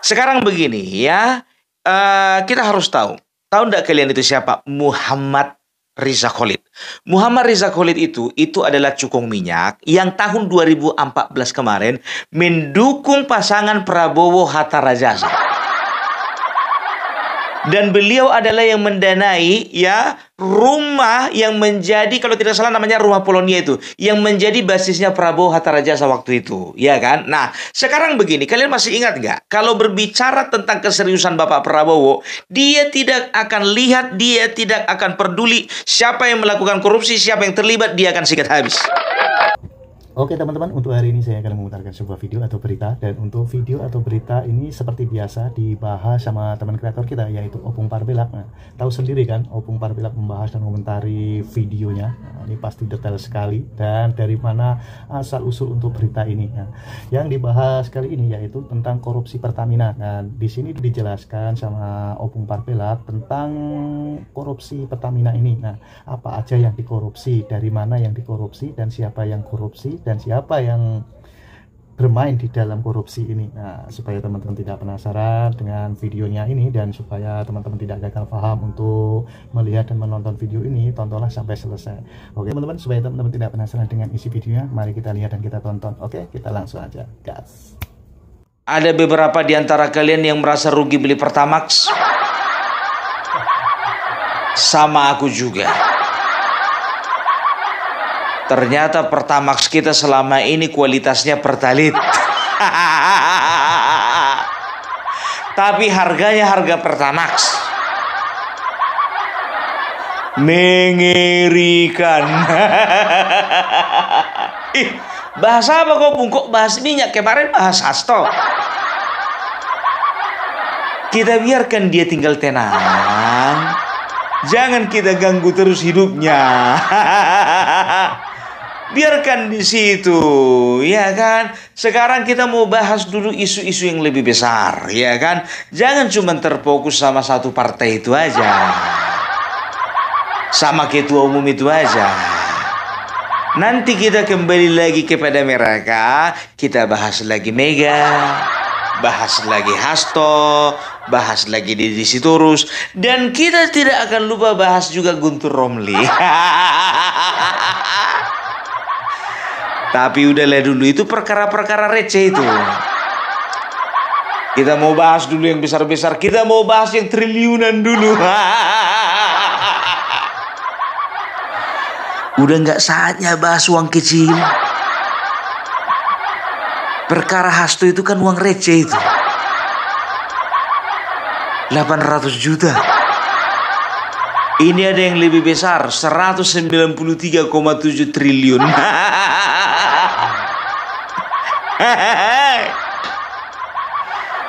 Sekarang begini ya, kita harus tahu. Tahu nggak kalian itu siapa? Muhammad Riza Khalid. Muhammad Riza Khalid itu adalah cukong minyak yang tahun 2014 kemarin mendukung pasangan Prabowo Hatta Rajasa. Dan beliau adalah yang mendanai ya rumah yang menjadi, kalau tidak salah namanya rumah Polonia itu, yang menjadi basisnya Prabowo Hatta Rajasa waktu itu, ya kan? Nah, sekarang begini, kalian masih ingat nggak? Kalau berbicara tentang keseriusan Bapak Prabowo, dia tidak akan lihat, dia tidak akan peduli siapa yang melakukan korupsi, siapa yang terlibat, dia akan sikat habis. Oke teman-teman, untuk hari ini saya akan memutarkan sebuah video atau berita. Dan untuk video atau berita ini seperti biasa dibahas sama teman kreator kita, yaitu Opung Parpelak. Nah, tahu sendiri kan, Opung Parpelak membahas dan komentari videonya. Nah, ini pasti detail sekali. Dan dari mana asal-usul untuk berita ini. Nah, yang dibahas kali ini yaitu tentang korupsi Pertamina. Nah, di sini dijelaskan sama Opung Parpelak tentang korupsi Pertamina ini. Nah, apa aja yang dikorupsi, dari mana yang dikorupsi, dan siapa yang korupsi, dan siapa yang bermain di dalam korupsi ini. Nah, supaya teman-teman tidak penasaran dengan videonya ini, dan supaya teman-teman tidak gagal paham untuk melihat dan menonton video ini, tontonlah sampai selesai. Oke teman-teman, supaya teman-teman tidak penasaran dengan isi videonya, mari kita lihat dan kita tonton. Oke, kita langsung aja, gas. Ada beberapa di antara kalian yang merasa rugi beli Pertamax. Sama aku juga. Ternyata Pertamax kita selama ini kualitasnya Pertalite. Tapi harganya harga Pertamax. Mengerikan. Ih, bahasa apa kok Bung? Kok bahas minyak? Kemarin bahas hasto. Kita biarkan dia tinggal tenang. Jangan kita ganggu terus hidupnya. Biarkan di situ, ya kan? Sekarang kita mau bahas dulu isu-isu yang lebih besar, ya kan? Jangan cuma terfokus sama satu partai itu aja, sama ketua umum itu aja. Nanti kita kembali lagi kepada mereka, kita bahas lagi Mega, bahas lagi Hasto, bahas lagi Deddy Sitorus, dan kita tidak akan lupa bahas juga Guntur Romli. Tapi udahlah dulu, itu perkara-perkara receh itu. Kita mau bahas dulu yang besar-besar, kita mau bahas yang triliunan dulu. Udah nggak saatnya bahas uang kecil. Perkara Hasto itu kan uang receh itu. 800 juta. Ini ada yang lebih besar, 193,7 triliun.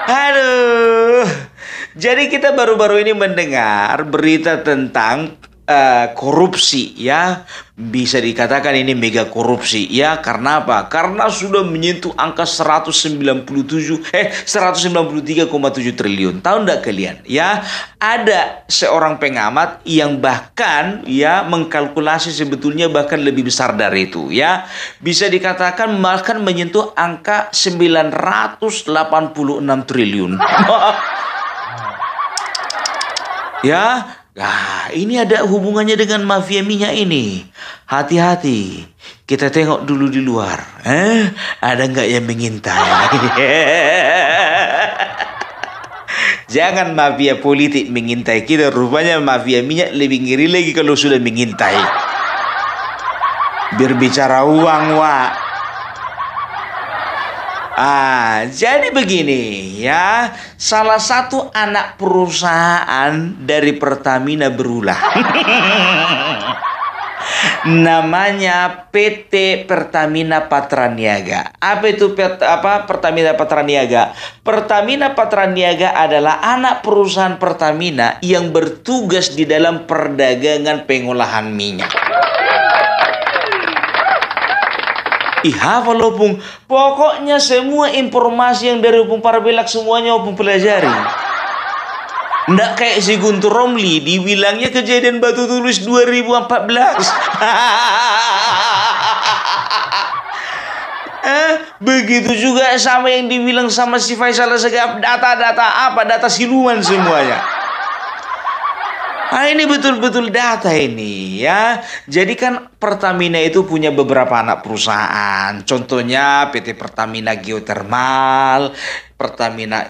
Aduh. Jadi kita baru-baru ini mendengar berita tentang korupsi, ya. Bisa dikatakan ini mega korupsi, ya. Karena apa? Karena sudah menyentuh angka 193,7 triliun. Tahu enggak kalian? Ya, ada seorang pengamat yang bahkan ya mengkalkulasi sebetulnya bahkan lebih besar dari itu, ya. Bisa dikatakan bahkan menyentuh angka 986 triliun. Ya. Nah, ini ada hubungannya dengan mafia minyak ini. Hati-hati. Kita tengok dulu di luar. Ada nggak yang mengintai? Jangan mafia politik mengintai kita. Rupanya mafia minyak lebih ngeri lagi kalau sudah mengintai. Berbicara uang, Wak. Jadi begini ya, salah satu anak perusahaan dari Pertamina berulah. Namanya PT Pertamina Patraniaga. Apa itu Pertamina Patraniaga? Pertamina Patraniaga adalah anak perusahaan Pertamina yang bertugas di dalam perdagangan pengolahan minyak. Hafal Opung. Pokoknya semua informasi yang dari Opung Parpelak semuanya Opung pelajari. Nggak kayak si Guntur Romli, dibilangnya kejadian batu tulis 2014. Begitu juga sama yang dibilang sama si Faisal Assegaf, data-data apa? Data siluman semuanya. Nah, ini betul-betul data ini ya. Jadi kan Pertamina itu punya beberapa anak perusahaan. Contohnya PT Pertamina Geothermal, Pertamina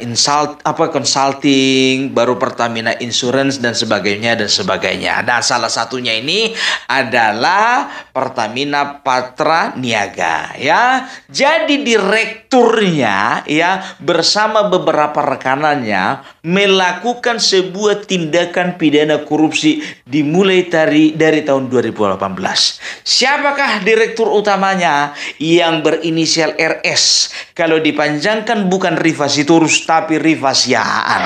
Consulting, baru Pertamina Insurance dan sebagainya dan sebagainya. Nah, salah satunya ini adalah Pertamina Patra Niaga ya. Jadi direkturnya ya bersama beberapa rekanannya melakukan sebuah tindakan pidana korupsi dimulai dari tahun 2018. Siapakah direktur utamanya? Yang berinisial RS. Kalau dipanjangkan bukan Rifa Sitorus tapi Rifa Sihaan.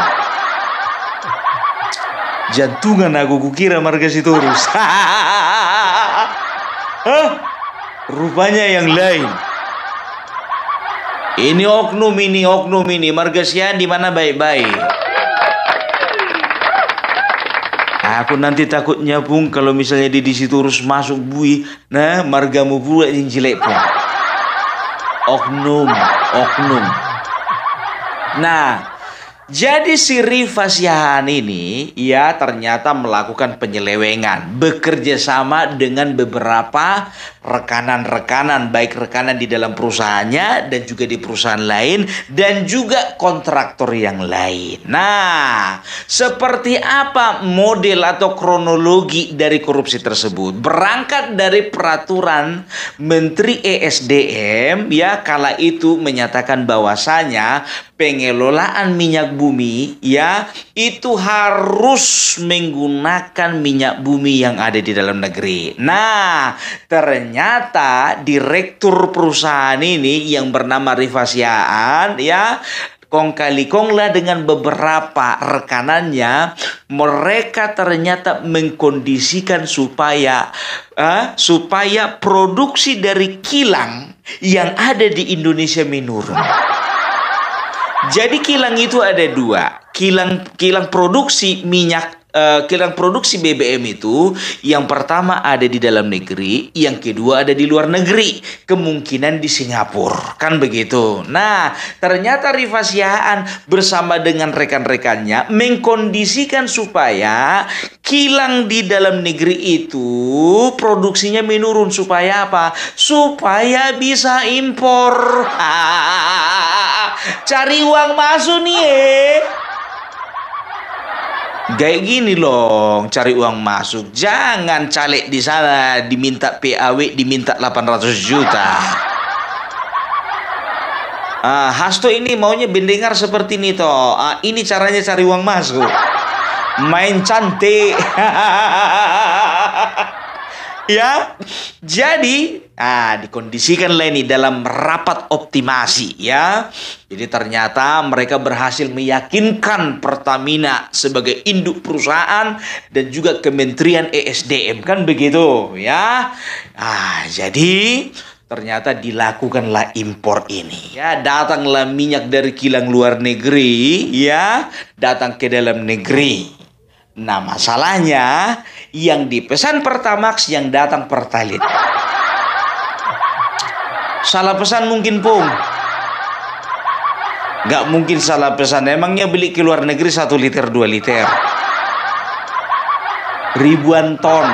Jantungan aku kukira marga Sitorus. Rupanya yang lain. Ini oknum ini marga Sihaan di mana baik-baik. Aku nanti takutnya pun kalau misalnya di situ terus masuk bui, nah margamu pula yang jelek pun. Oknum. Nah, jadi si Rifa Sihaan ini ya ternyata melakukan penyelewengan, bekerja sama dengan beberapa rekanan-rekanan, baik rekanan di dalam perusahaannya dan juga di perusahaan lain dan juga kontraktor yang lain. Nah, seperti apa model atau kronologi dari korupsi tersebut? Berangkat dari peraturan Menteri ESDM ya kala itu menyatakan bahwasanya pengelolaan minyak bumi ya itu harus menggunakan minyak bumi yang ada di dalam negeri. Nah, ternyata direktur perusahaan ini yang bernama Rifa Sihaan ya kong kali konglah dengan beberapa rekanannya, mereka ternyata mengkondisikan supaya produksi dari kilang yang ada di Indonesia menurun. Jadi kilang itu ada dua, kilang produksi minyak, kilang produksi BBM itu yang pertama ada di dalam negeri, yang kedua ada di luar negeri, kemungkinan di Singapura, kan begitu. Nah, ternyata Rifa Sihaan bersama dengan rekan-rekannya mengkondisikan supaya kilang di dalam negeri itu produksinya menurun supaya apa? Supaya bisa impor. Cari uang masuk nih. Kayak gini loh, cari uang masuk. Jangan caleg di sana diminta PAW, diminta 800 juta. Hasto ini maunya mendengar seperti ini toh. Ini caranya cari uang masuk. Main cantik. Ya, jadi dikondisikanlah ini dalam rapat optimasi ya. Jadi ternyata mereka berhasil meyakinkan Pertamina sebagai induk perusahaan dan juga Kementerian ESDM, kan begitu ya. Jadi ternyata dilakukanlah impor ini. Ya, datanglah minyak dari kilang luar negeri ya, datang ke dalam negeri. Nah, masalahnya yang dipesan Pertamax yang datang Pertalite. Salah pesan mungkin pun. Gak mungkin salah pesan. Emangnya beli ke luar negeri 1 liter 2 liter. Ribuan ton.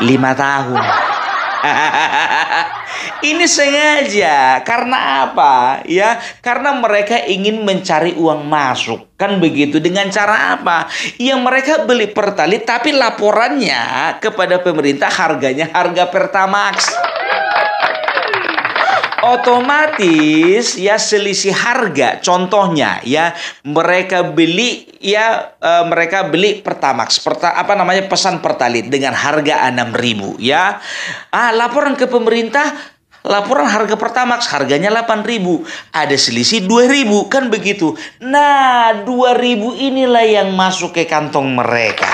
5 tahun. Ini sengaja. Karena apa? Ya, karena mereka ingin mencari uang masuk. Kan begitu. Dengan cara apa? Yang mereka beli Pertalite tapi laporannya kepada pemerintah harganya harga Pertamax. Otomatis ya selisih harga. Contohnya ya mereka beli Pertamax, pesan Pertalite dengan harga 6.000 ya. Laporan ke pemerintah, laporan harga Pertamax harganya 8.000, ada selisih 2.000, kan begitu. Nah, 2.000 inilah yang masuk ke kantong mereka.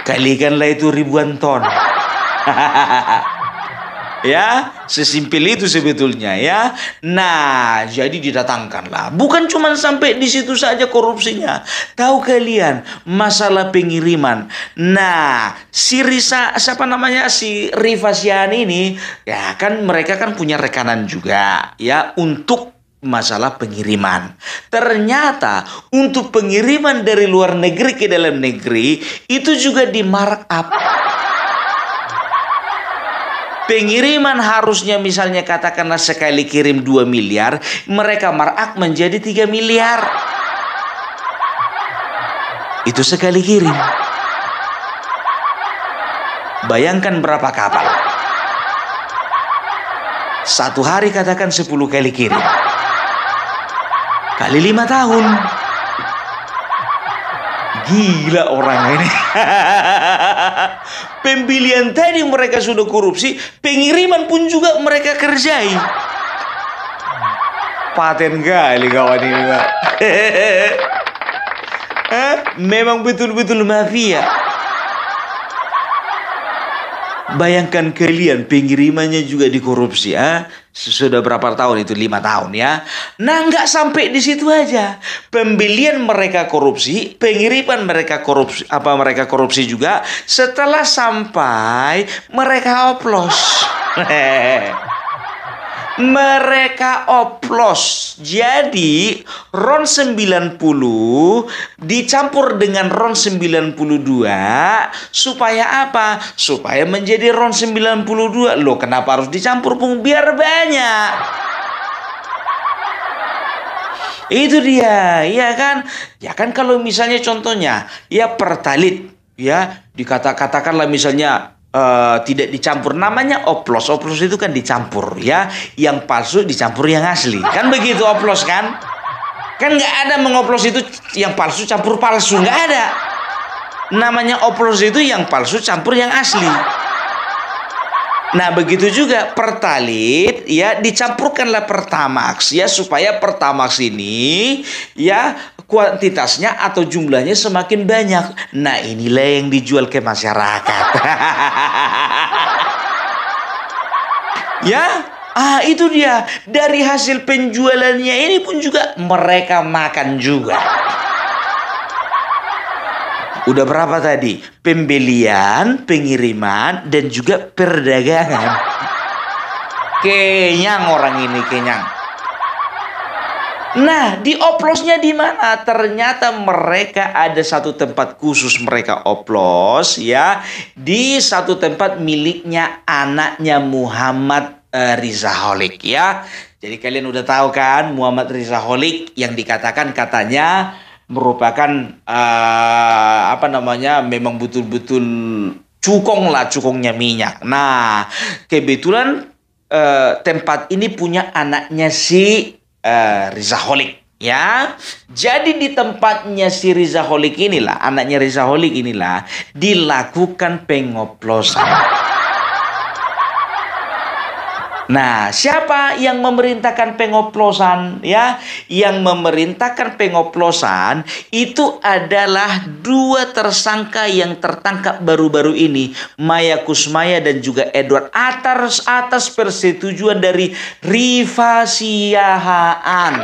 Kalikanlah itu ribuan ton. Ya, sesimpel itu sebetulnya ya. Nah, jadi didatangkanlah. Bukan cuma sampai di situ saja korupsinya. Tahu kalian masalah pengiriman. Nah, si Rifa Siani ini, ya kan mereka kan punya rekanan juga ya untuk masalah pengiriman. Ternyata untuk pengiriman dari luar negeri ke dalam negeri itu juga di markup. Pengiriman harusnya misalnya katakanlah sekali kirim 2 miliar, mereka markup menjadi 3 miliar. Itu sekali kirim. Bayangkan berapa kapal. Satu hari katakan 10 kali kirim. Kali 5 tahun. Gila orang ini. Pembelian tadi mereka sudah korupsi, pengiriman pun juga mereka kerjai. Paten kali kawan ini, Pak. Memang betul-betul mafia. Bayangkan kalian pengirimannya juga dikorupsi, sudah berapa tahun itu? 5 tahun ya. Nah, nggak sampai di situ aja. Pembelian mereka korupsi, pengiriman mereka korupsi, mereka korupsi juga. Setelah sampai mereka oplos. Mereka oplos. Jadi RON 90 dicampur dengan RON 92 supaya apa? Supaya menjadi RON 92. Loh, kenapa harus dicampur, Pung? Biar banyak. Itu dia, ya kan? Ya kan kalau misalnya contohnya ya pertalit ya katakanlah misalnya tidak dicampur, namanya oplos. Oplos itu kan dicampur ya, yang palsu dicampur yang asli, kan begitu oplos kan? Kan nggak ada mengoplos itu yang palsu campur palsu, nggak ada. Namanya oplos itu yang palsu campur yang asli. Nah, begitu juga pertalit ya, dicampurkanlah pertamax ya, supaya pertamax ini ya kuantitasnya atau jumlahnya semakin banyak. Nah, inilah yang dijual ke masyarakat. Ya, itu dia. Dari hasil penjualannya ini pun juga mereka makan juga. Udah berapa tadi? Pembelian, pengiriman, dan juga perdagangan. Kenyang orang ini, kenyang. Nah, dioplosnya di mana? Ternyata mereka ada satu tempat khusus mereka oplos ya, di satu tempat miliknya anaknya Muhammad Rizaholiq ya. Jadi kalian udah tahu kan Muhammad Rizaholiq yang dikatakan katanya merupakan memang betul-betul cukongnya minyak. Nah, kebetulan tempat ini punya anaknya si Rizaholiq ya. Jadi di tempatnya si Rizaholiq inilah, anaknya Rizaholiq inilah dilakukan pengoplosan. Nah, siapa yang memerintahkan pengoplosan ya? Yang memerintahkan pengoplosan itu adalah 2 tersangka yang tertangkap baru-baru ini, Maya Kusmaya dan juga Edward, atas persetujuan dari Rifa Siahaan,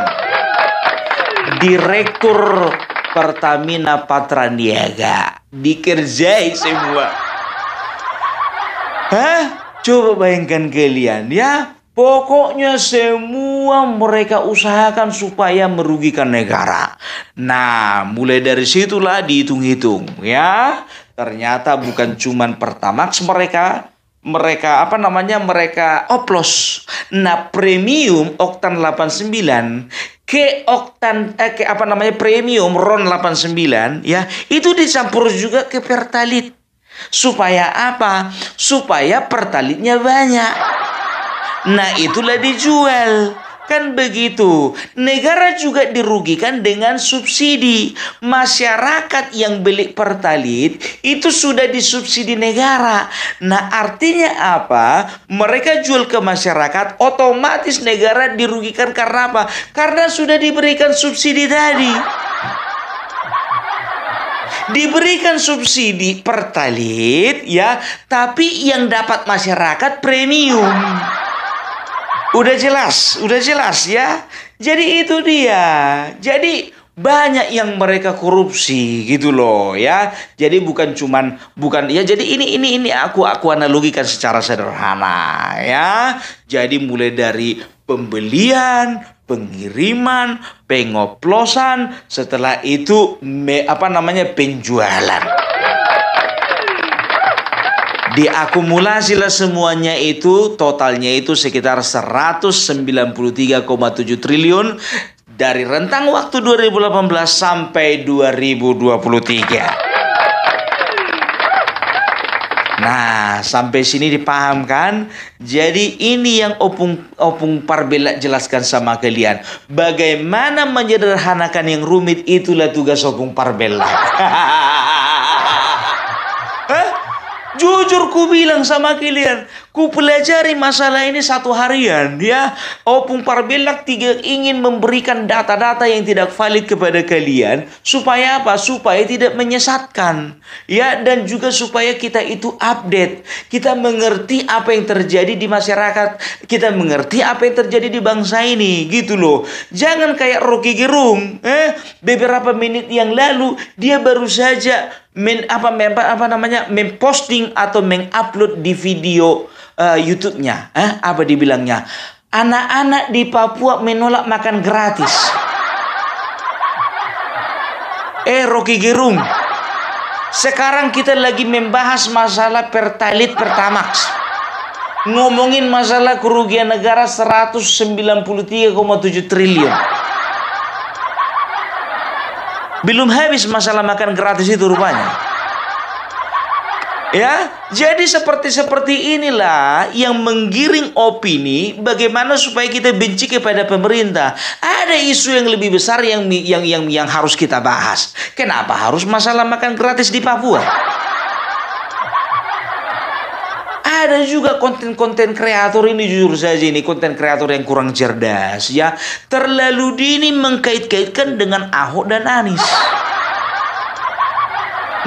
Direktur Pertamina Patraniaga. Dikerjai semua. Coba bayangkan kalian ya, pokoknya semua mereka usahakan supaya merugikan negara. Nah, mulai dari situlah dihitung-hitung ya. Ternyata bukan cuman Pertamax mereka oplos. Nah, premium oktan 89 premium RON 89 ya, itu dicampur juga ke pertalit. Supaya apa? Supaya pertalitnya banyak. Nah, itulah dijual. Kan begitu. Negara juga dirugikan dengan subsidi. Masyarakat yang beli pertalit itu sudah disubsidi negara. Nah, artinya apa? Mereka jual ke masyarakat, otomatis negara dirugikan karena apa? Karena sudah diberikan subsidi tadi. Diberikan subsidi Pertalite ya, tapi yang dapat masyarakat premium. Udah jelas ya. Jadi itu dia. Jadi banyak yang mereka korupsi gitu loh ya. Jadi bukan ya, jadi ini aku analogikan secara sederhana ya. Jadi mulai dari pembelian, pengiriman, pengoplosan, setelah itu penjualan. Diakumulasilah semuanya itu, totalnya itu sekitar 193,7 triliun dari rentang waktu 2018 sampai 2023. Nah, sampai sini dipahamkan? Jadi ini yang Opung Parbelak jelaskan sama kalian. Bagaimana menyederhanakan yang rumit, itulah tugas Opung Parbelak. Jujur ku bilang sama kalian, ku pelajari masalah ini 1 harian ya. Opung Parbelak ingin memberikan data-data yang tidak valid kepada kalian. Supaya apa? Supaya tidak menyesatkan ya. Dan juga supaya kita itu update. Kita mengerti apa yang terjadi di masyarakat. Kita mengerti apa yang terjadi di bangsa ini gitu loh. Jangan kayak Rocky Gerung beberapa menit yang lalu dia baru saja memposting atau mengupload di video YouTube-nya. Apa dibilangnya? Anak-anak di Papua menolak makan gratis. Rocky Gerung, sekarang kita lagi membahas masalah Pertalite Pertamax. Ngomongin masalah kerugian negara 193,7 triliun. Belum habis masalah makan gratis itu rupanya. Ya, jadi seperti inilah yang menggiring opini bagaimana supaya kita benci kepada pemerintah. Ada isu yang lebih besar yang harus kita bahas. Kenapa harus masalah makan gratis di Papua? Ada juga konten-konten kreator ini, jujur saja ini konten kreator yang kurang cerdas ya. Terlalu dini mengkait-kaitkan dengan Ahok dan Anies.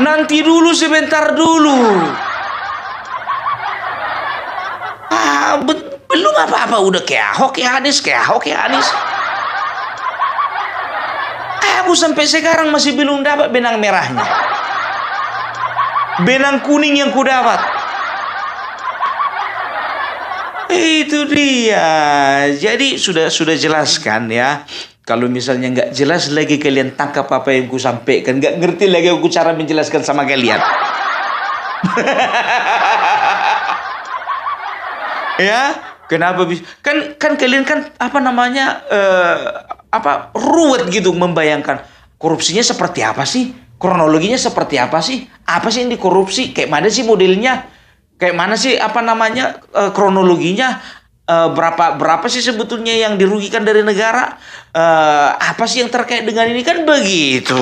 Nanti dulu, sebentar dulu. Belum apa-apa udah ke Ahok, ke Anies. Aku sampai sekarang masih belum dapat benang merahnya. Benang kuning yang ku dapat. Itu dia. Jadi sudah jelaskan ya. Kalau misalnya nggak jelas lagi kalian tangkap apa yang ku sampaikan, nggak ngerti lagi aku cara menjelaskan sama kalian. Ya, kenapa bisa? Kan kalian kan ruwet gitu membayangkan korupsinya seperti apa sih? Kronologinya seperti apa sih? Apa sih yang dikorupsi? Kayak mana sih modelnya? Kayak mana sih kronologinya? Berapa sih sebetulnya yang dirugikan dari negara? Apa sih yang terkait dengan ini? Kan begitu.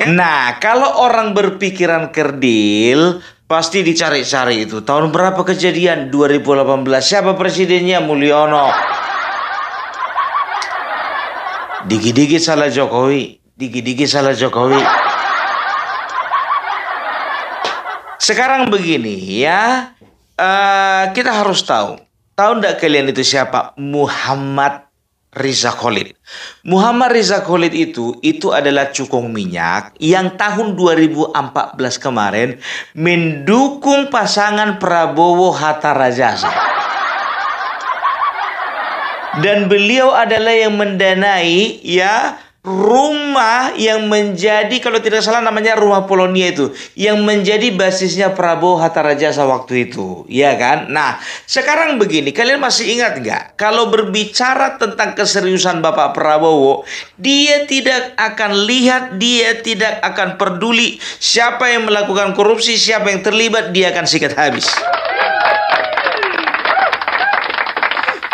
Nah, kalau orang berpikiran kerdil, pasti dicari-cari itu. Tahun berapa kejadian? 2018. Siapa presidennya? Mulyono. Dikit-dikit salah Jokowi. Sekarang begini ya, kita harus tahu enggak kalian itu siapa? Muhammad Riza Khalid. Muhammad Riza Khalid itu adalah cukong minyak yang tahun 2014 kemarin mendukung pasangan Prabowo Hatta Rajasa. Dan beliau adalah yang mendanai ya rumah yang menjadi, kalau tidak salah namanya rumah Polonia itu, yang menjadi basisnya Prabowo Hatta Rajasa waktu itu, ya kan? Nah, sekarang begini, kalian masih ingat nggak? Kalau berbicara tentang keseriusan Bapak Prabowo, dia tidak akan lihat, dia tidak akan peduli siapa yang melakukan korupsi, siapa yang terlibat, dia akan sikat habis.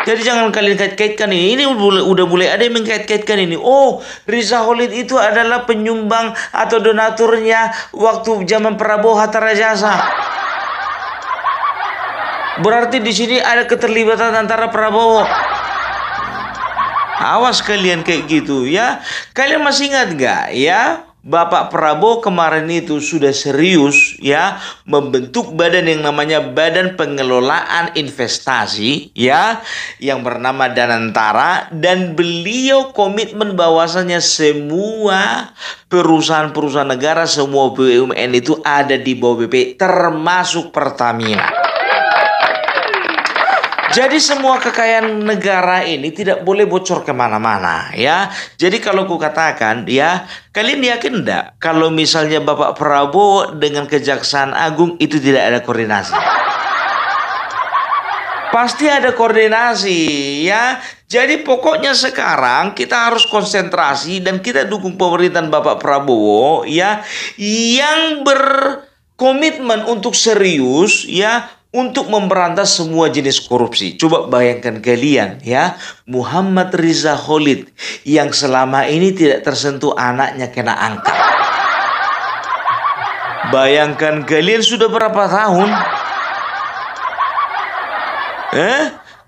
Jadi jangan kalian kait-kaitkan ini. Ini udah mulai ada yang mengkait-kaitkan ini. Oh, Riza Khalid itu adalah penyumbang atau donaturnya waktu zaman Prabowo Hatta Rajasa. Berarti di sini ada keterlibatan antara Prabowo. Awas kalian kayak gitu ya. Kalian masih ingat nggak ya? Bapak Prabowo kemarin itu sudah serius ya membentuk badan yang namanya Badan Pengelolaan Investasi ya yang bernama Danantara, dan beliau komitmen bahwasannya semua perusahaan-perusahaan negara, semua BUMN itu ada di bawah BPI termasuk Pertamina. Jadi semua kekayaan negara ini tidak boleh bocor kemana-mana ya. Jadi kalau ku katakan ya, kalian yakin enggak kalau misalnya Bapak Prabowo dengan Kejaksaan Agung itu tidak ada koordinasi? Pasti ada koordinasi ya. Jadi pokoknya sekarang kita harus konsentrasi dan kita dukung pemerintahan Bapak Prabowo ya yang berkomitmen untuk serius ya untuk memberantas semua jenis korupsi. Coba bayangkan kalian ya, Muhammad Riza Khalid yang selama ini tidak tersentuh anaknya kena angkat. Bayangkan kalian sudah berapa tahun?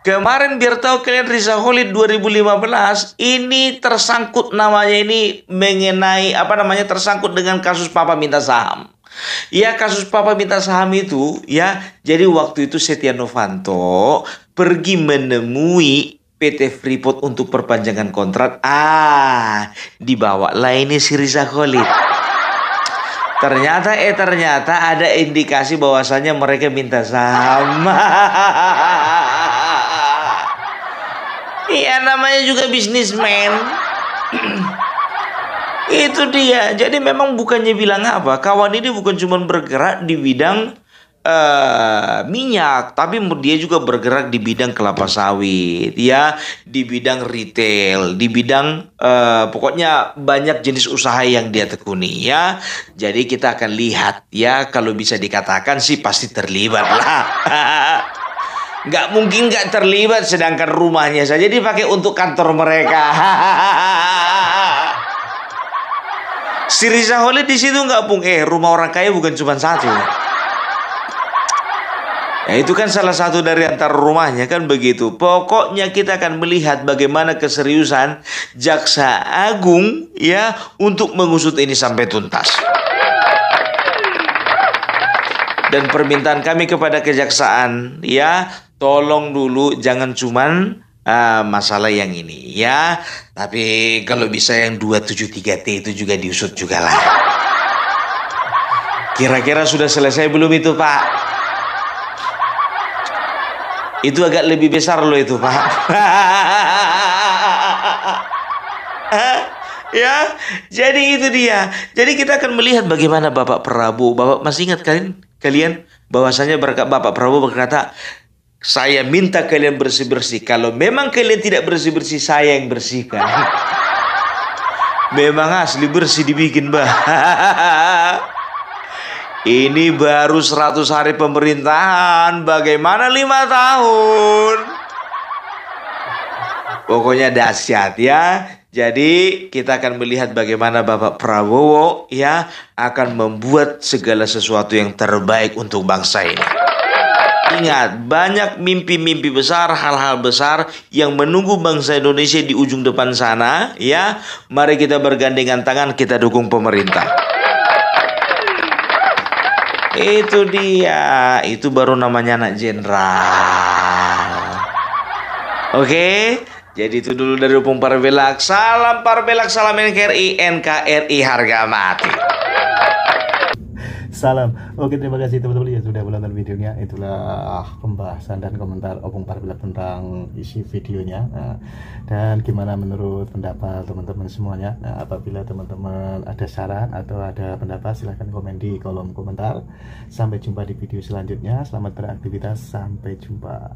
Kemarin biar tahu kalian, Riza Khalid 2015 ini tersangkut namanya ini mengenai tersangkut dengan kasus Papa minta saham. Ya, kasus Papa minta saham itu ya, jadi waktu itu Setia Novanto pergi menemui PT Freeport untuk perpanjangan kontrak. Dibawalah ini si Riza Khalid. Ternyata ada indikasi bahwasannya mereka minta saham. Iya, namanya juga bisnismen. Itu dia. Jadi memang bukannya bilang apa, kawan ini bukan cuma bergerak di bidang minyak, tapi dia juga bergerak di bidang kelapa sawit, ya, di bidang retail, di bidang pokoknya banyak jenis usaha yang dia tekuni, ya. Jadi kita akan lihat, ya, kalau bisa dikatakan sih pasti terlibat lah. Nggak mungkin nggak terlibat, sedangkan rumahnya saja dipakai untuk kantor mereka. Si Riza Khalid di situ nggak rumah orang kaya bukan cuma satu. Ya itu kan salah satu dari antara rumahnya kan begitu. Pokoknya kita akan melihat bagaimana keseriusan Jaksa Agung ya untuk mengusut ini sampai tuntas. Dan permintaan kami kepada kejaksaan ya, tolong dulu jangan cuman masalah yang ini ya, tapi kalau bisa yang 273T itu juga diusut juga lah. Kira-kira sudah selesai belum itu, Pak? Itu agak lebih besar loh itu, Pak. Ya, jadi itu dia. Jadi kita akan melihat bagaimana Bapak Prabowo. Bapak masih ingat kalian bahwasanya Bapak Prabowo berkata, saya minta kalian bersih-bersih. Kalau memang kalian tidak bersih-bersih, saya yang bersihkan. Memang asli bersih dibikin, Bah. Ini baru 100 hari pemerintahan. Bagaimana 5 tahun? Pokoknya dahsyat ya. Jadi kita akan melihat bagaimana Bapak Prabowo ya akan membuat segala sesuatu yang terbaik untuk bangsa ini. Ingat, banyak mimpi-mimpi besar, hal-hal besar yang menunggu bangsa Indonesia di ujung depan sana, ya. Mari kita bergandengan tangan, kita dukung pemerintah. Itu dia, itu baru namanya anak jenderal. Oke, jadi itu dulu dari Opung Parabelak. Salam Parabelak, salam NKRI, NKRI harga mati. Salam. Oke, terima kasih teman-teman yang sudah menonton videonya. Itulah pembahasan dan komentar Opung Parabelak tentang isi videonya. Dan gimana menurut pendapat teman-teman semuanya? Apabila teman-teman ada saran atau ada pendapat, silahkan komen di kolom komentar. Sampai jumpa di video selanjutnya. Selamat beraktivitas. Sampai jumpa.